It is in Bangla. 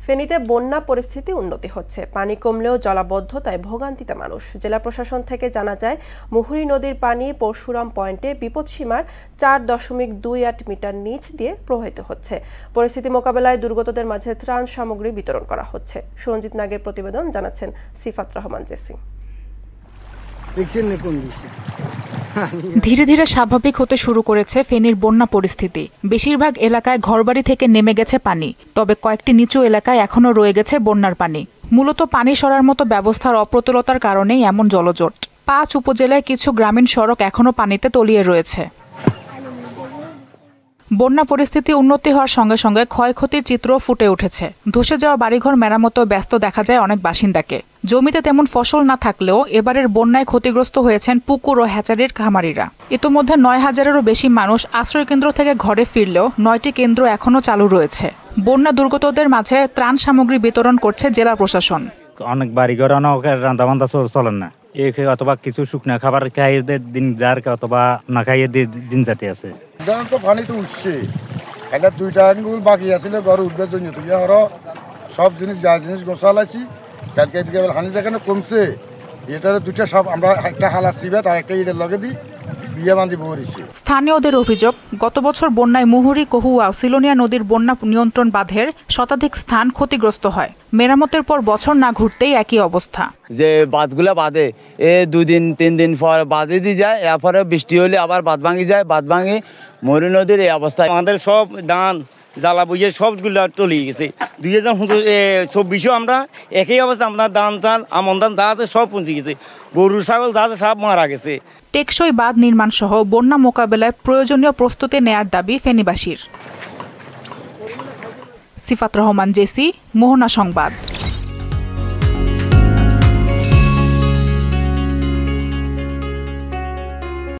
ফেনীতে বন্যা পরিস্থিতি উন্নতি হচ্ছে। পানি কমলেও জলাবদ্ধতায় ভোগান্তিতে মানুষ। জেলা প্রশাসন থেকে জানা যায়, মুহুরী নদীর পানি পরশুরাম পয়েন্টে বিপদসীমার 4.28 মিটার নিচ দিয়ে প্রবাহিত হচ্ছে। পরিস্থিতি মোকাবেলায় দুর্গতদের মাঝে ত্রাণ সামগ্রী বিতরণ করা হচ্ছে। সঞ্জিত নাগের প্রতিবেদন, জানাচ্ছেন সিফাত রহমান জেসি। ধীরে ধীরে স্বাভাবিক হতে শুরু করেছে ফেনীর বন্যা পরিস্থিতি। বেশিরভাগ এলাকায় ঘরবাড়ি থেকে নেমে গেছে পানি, তবে কয়েকটি নিচু এলাকায় এখনো রয়ে গেছে বন্যার পানি। মূলত পানি সরার মতো ব্যবস্থার অপ্রতুলতার কারণেই এমন জলজট। 5 উপজেলায় কিছু গ্রামীণ সড়ক এখনো পানিতে তলিয়ে রয়েছে। বন্যা পরিস্থিতি উন্নতি হওয়ার সঙ্গে সঙ্গে ক্ষয়ক্ষতির চিত্র ফুটে উঠেছে। ধসে যাওয়া বাড়িঘর মেরামতেও ব্যস্ত দেখা যায় অনেক বাসিন্দাকে। জমিতে তেমন ফসল না থাকলেও এবারের বন্যায় ক্ষতিগ্রস্ত হয়েছেন পুকুর ও হ্যাচারির খামারিরা। ইতোমধ্যে 9,000-এরও বেশি মানুষ আশ্রয়কেন্দ্র থেকে ঘরে ফিরলেও 9টি কেন্দ্র এখনো চালু রয়েছে। বন্যা দুর্গতদের মাঝে ত্রাণ সামগ্রী বিতরণ করছে জেলা প্রশাসন। অনেক বাড়িঘর রান্না বান্ধা চলেন না, অথবা কিছু শুকনা খাবার খাইয়ে দিন যার, অথবা না খাইয়ে দিন যাতে আছে। পানি তো উঠছে, এটা 2টা আঙ্গুল বাকি আছিল ঘর উঠবার জন্য। তুমি আরো সব জিনিস যা জিনিস গোছালাইছি, কালকে দিকে হানি যেখানে কমছে, এটার 2টা সব আমরা একটা হালা সিবে তার একটা ইটের লগে দিই বিয়ে বান্ধি বহরিছি। স্থানীয়দের অভিযোগ, গত বছর বন্যায় মুহুরী, কহুয়া ও সিলোনিয়া নদীর বন্যা নিয়ন্ত্রণ বাঁধের শতাধিক স্থান ক্ষতিগ্রস্ত হয়। মেরামতের পর বছর না ঘুরতেই একই অবস্থা। যে বাঁধগুলো বাঁধে 2 দিন 3 দিন পর বাঁধে দিয়ে যায়, এরপরে বৃষ্টি হলে আবার বাঁধ ভাঙি যায়, বাঁধ ভাঙি মুহুরী নদীর এই অবস্থা। আমাদের সব ধান জ্বালা বুঝে সবগুলো তলিয়ে গেছে। 2024 আমরা একই অবস্থা, আপনার ধান চাল আমন ধান যা আছে সব পৌঁছে গেছে, গরু ছাগল যা আছে সব মারা গেছে। টেকসই বাঁধ নির্মাণ সহ বন্যা মোকাবেলায় প্রয়োজনীয় প্রস্তুতি নেয়ার দাবি ফেনীবাসীর। সিফাত রহমান জেসি, মোহনা সংবাদ।